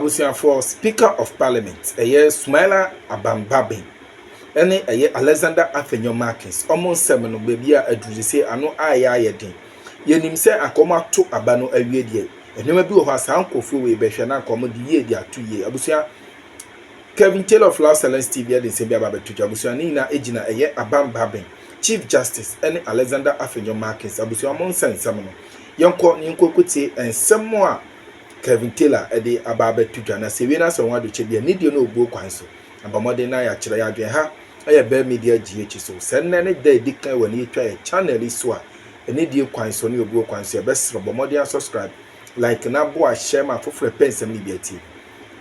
abusia for Speaker of Parliament Smaila Abambabe ene Alexander AfenyoMarkinsfrom almost 7 no baby a aduru se ano aya yedin yenim se akoma to aba no awie die enema bi wo hasa ankofo we behwe na akoma di ye di atu ye abusia Kevin Taylor of Los Angeles TV de se bia ba betu abusia ni na ejina Abambabe Chief Justice ene Alexander AfenyoMarkinsfrom abusia mon sensam no yonko ni nkokuti ensemo a Kevin Taylor ede ababe tudwa na se we na so wado chebia ni die no obuo kwan so abamode na ya kire ya adwen ha aye be media GH so senne ne dey dikan wani etwa e channel so a ene die kwan so ne obuo kwan so e be sro bomode subscribe like na bo a share ma fofre pensem ni biati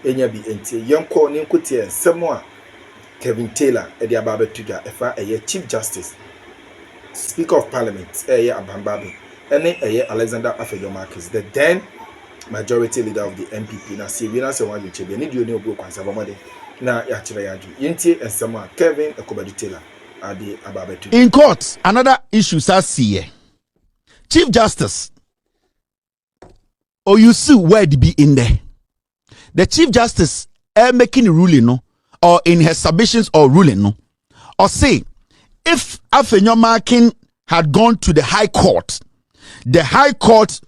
enya bi enti yonko ni nkotie ensemo a Kevin Taylor ede ababe tudwa efa eye Chief Justice Speaker of Parliament Abambabe ene Alexander AfenyoMarkinsfrom the then majority leader of the MPP na see we na say one you chebe ni dio ni obo kwansa bomode na ya kire ya adu yenti ensema Kevin Taylor ade ababetu in court. Another issue starts here. Chief Justice or you see where to be in there. The Chief Justice making a ruling no or in her submissions or ruling no or say if AfenyoMarkinsfrom had gone to the High Court, the High Court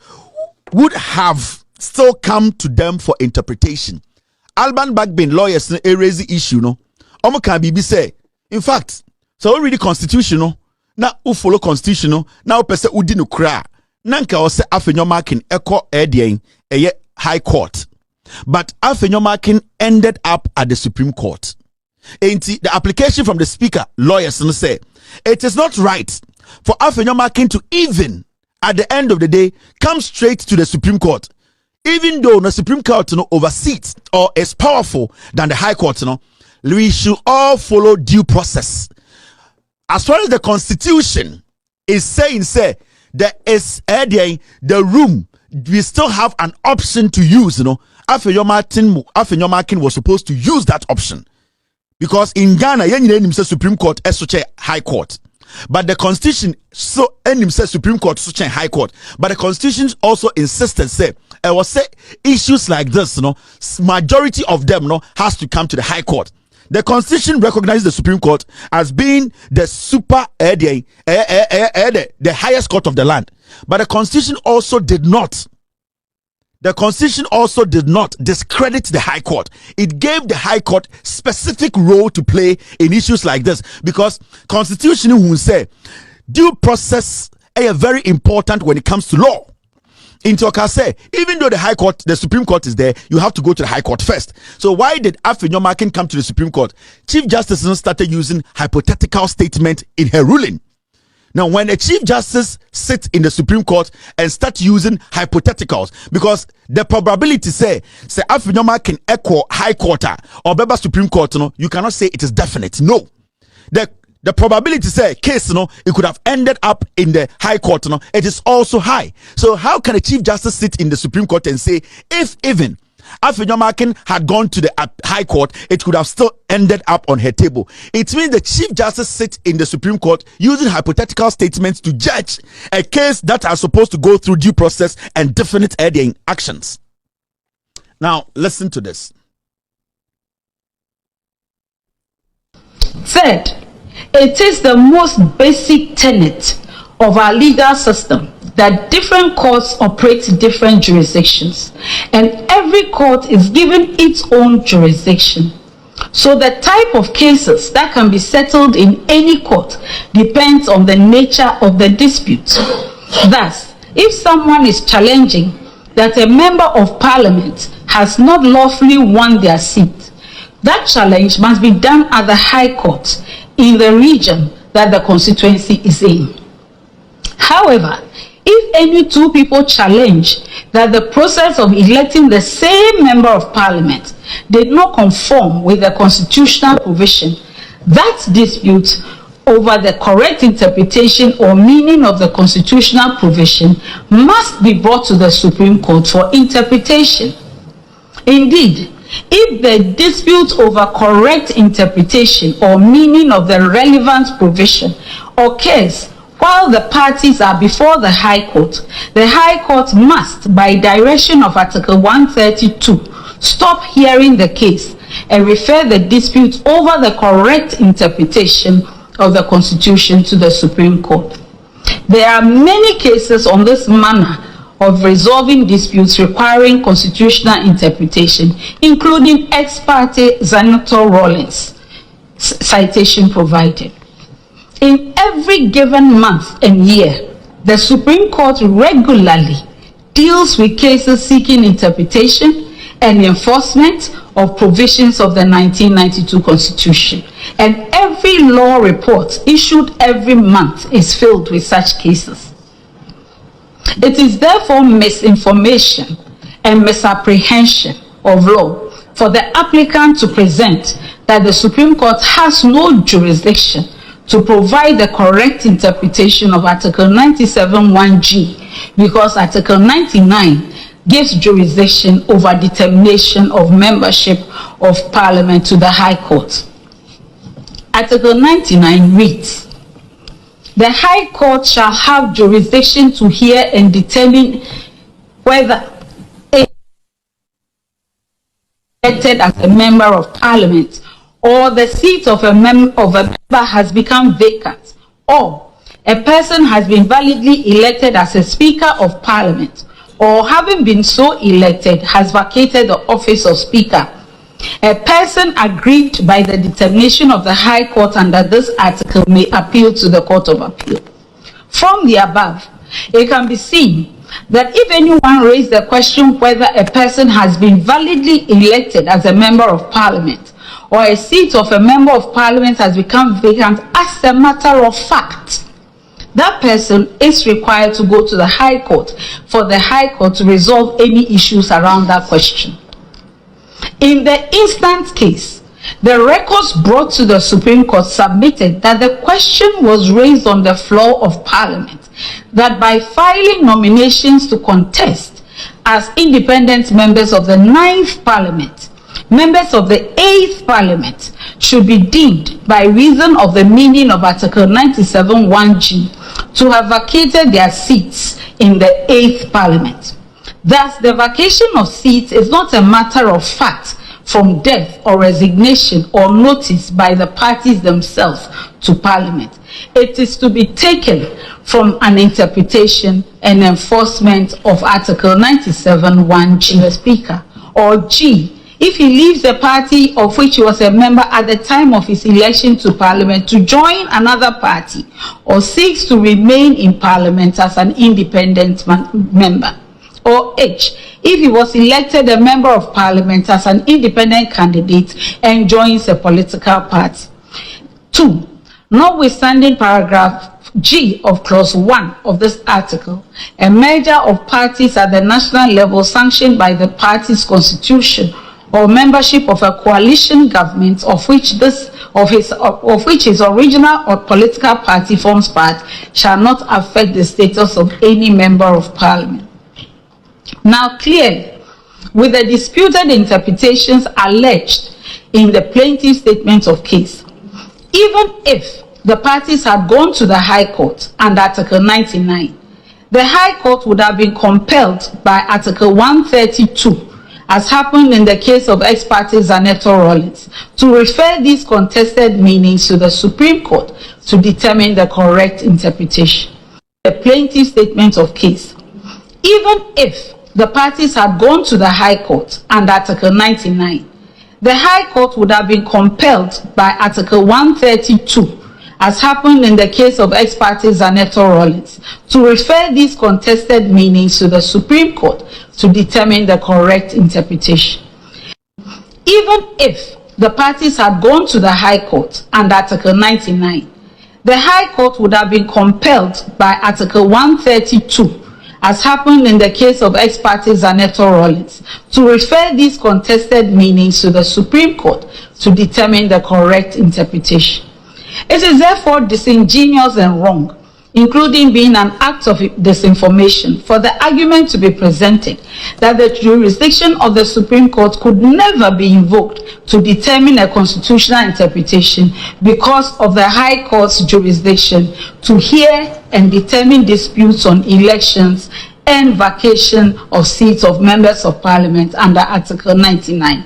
would have still come to them for interpretation. Alban Bagbin lawyers raise the issue no. Omo can be say, in fact, so we read the constitution no, na u follow constitution no, na u pese udi no kra. Nanka o se AfenyoMarkinsfrom eko edien High Court. But AfenyoMarkinsfrom ended up at the Supreme Court. Enti the application from the speaker lawyers no say it is not right for AfenyoMarkinsfrom to even at the end of the day come straight to the Supreme Court. Even though the Supreme Court oversees or is powerful than the High Court, we should all follow due process. As far as the Constitution is saying, there is the room, we still have an option to use. AfenyoMarkinsfrom was supposed to use that option because in Ghana, Supreme Court is such a High Court. But the Constitution so says Supreme Court such a High Court. But the Constitution also insisted I was say issues like this, majority of them has to come to the High Court. The Constitution recognizes the Supreme Court as being the the highest court of the land. But the Constitution also did not. The Constitution also did not discredit the High Court. It gave the High Court specific role to play in issues like this because Constitution will say due process is very important when it comes to law. In Toka say, even though the Supreme Court is there, you have to go to the High Court first. So why did AfenyoMarkinsfrom come to the Supreme Court? Chief Justice started using hypothetical statement in her ruling. Now, when a Chief Justice sits in the Supreme Court and start using hypotheticals, because the probability say AfenyoMarkinsfrom can echo High Court or Beba Supreme Court, you cannot say it is definite. No. The probability say case, it could have ended up in the High Court, it is also high. So how can a Chief Justice sit in the Supreme Court and say if even AfenyoMarkinsfrom had gone to the High Court, it could have still ended up on her table? It means the Chief Justice sits in the Supreme Court using hypothetical statements to judge a case that are supposed to go through due process and definite actions. Now, listen to this. Third, it is the most basic tenet of our legal system that different courts operate in different jurisdictions, and every court is given its own jurisdiction. So the type of cases that can be settled in any court depends on the nature of the dispute. Thus, if someone is challenging that a member of parliament has not lawfully won their seat, that challenge must be done at the High Court in the region that the constituency is in. However, if any two people challenge that the process of electing the same member of parliament did not conform with the constitutional provision, that dispute over the correct interpretation or meaning of the constitutional provision must be brought to the Supreme Court for interpretation. Indeed, if the dispute over correct interpretation or meaning of the relevant provision occurs while the parties are before the High Court must, by direction of Article 132, stop hearing the case and refer the dispute over the correct interpretation of the Constitution to the Supreme Court. There are many cases on this manner of resolving disputes requiring constitutional interpretation, including ex parte Senator Rawlings. Citation provided. In every given month and year, the Supreme Court regularly deals with cases seeking interpretation and enforcement of provisions of the 1992 Constitution, and every law report issued every month is filled with such cases. It is therefore misinformation and misapprehension of law for the applicant to present that the Supreme Court has no jurisdiction to provide the correct interpretation of Article 97(1)(g), because Article 99 gives jurisdiction over determination of membership of Parliament to the High Court. Article 99 reads, "The High Court shall have jurisdiction to hear and determine whether elected as a member of Parliament or the seat of a member has become vacant, or a person has been validly elected as a Speaker of Parliament, or having been so elected has vacated the office of Speaker. A person aggrieved by the determination of the High Court under this article may appeal to the Court of Appeal." From the above, it can be seen that if anyone raised the question whether a person has been validly elected as a member of Parliament or a seat of a member of Parliament has become vacant as a matter of fact, that person is required to go to the High Court for the High Court to resolve any issues around that question. In the instant case, the records brought to the Supreme Court submitted that the question was raised on the floor of Parliament that by filing nominations to contest as independent members of the 9th Parliament, members of the 8th Parliament should be deemed by reason of the meaning of Article 97(1)(g) to have vacated their seats in the 8th Parliament. Thus, the vacation of seats is not a matter of fact from death or resignation or notice by the parties themselves to Parliament. It is to be taken from an interpretation and enforcement of Article 97(1)(g), the Speaker, or G, if he leaves the party of which he was a member at the time of his election to Parliament to join another party, or seeks to remain in Parliament as an independent member, or H, if he was elected a member of Parliament as an independent candidate and joins a political party. 2. Notwithstanding paragraph G of clause 1 of this article, a merger of parties at the national level sanctioned by the party's constitution or membership of a coalition government of which his original or political party forms part shall not affect the status of any member of Parliament. Now, clearly, with the disputed interpretations alleged in the plaintiff's statement of case, even if the parties had gone to the High Court under Article 99, the High Court would have been compelled by Article 132, as happened in the case of ex parte Senator Rawlings, to refer these contested meanings to the Supreme Court to determine the correct interpretation. The plaintiff's statement of case, even if the parties had gone to the High Court under Article 99, the High Court would have been compelled by Article 132, as happened in the case of ex parte Senator Rawlings, to refer these contested meanings to the Supreme Court to determine the correct interpretation. Even if the parties had gone to the High Court under Article 99, the High Court would have been compelled by Article 132, as happened in the case of ex parte Senator Rawlings, to refer these contested meanings to the Supreme Court to determine the correct interpretation. It is therefore disingenuous and wrong, including being an act of disinformation, for the argument to be presented that the jurisdiction of the Supreme Court could never be invoked to determine a constitutional interpretation because of the High Court's jurisdiction to hear and determine disputes on elections and vacation of seats of members of parliament under Article 99.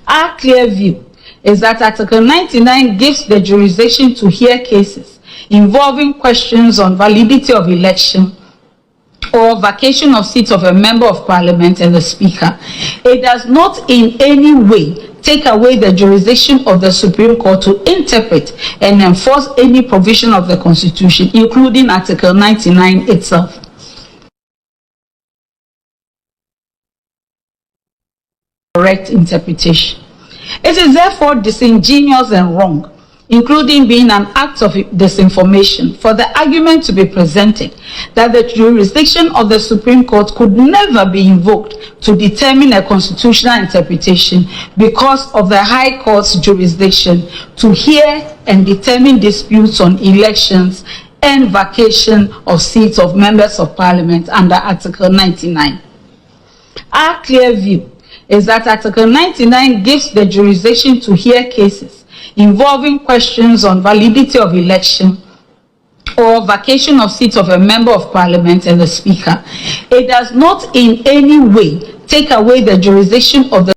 Our clear view is that Article 99 gives the jurisdiction to hear cases involving questions on validity of election or vacation of seats of a member of parliament and the speaker. It does not in any way take away the jurisdiction of the Supreme Court to interpret and enforce any provision of the Constitution, including Article 99 itself. Correct interpretation. It is therefore disingenuous and wrong, including being an act of disinformation, for the argument to be presented that the jurisdiction of the Supreme Court could never be invoked to determine a constitutional interpretation because of the High Court's jurisdiction to hear and determine disputes on elections and vacation of seats of members of parliament under Article 99. Our clear view is that Article 99 gives the jurisdiction to hear cases involving questions on validity of election or vacation of seats of a member of parliament and the speaker. It does not in any way take away the jurisdiction of the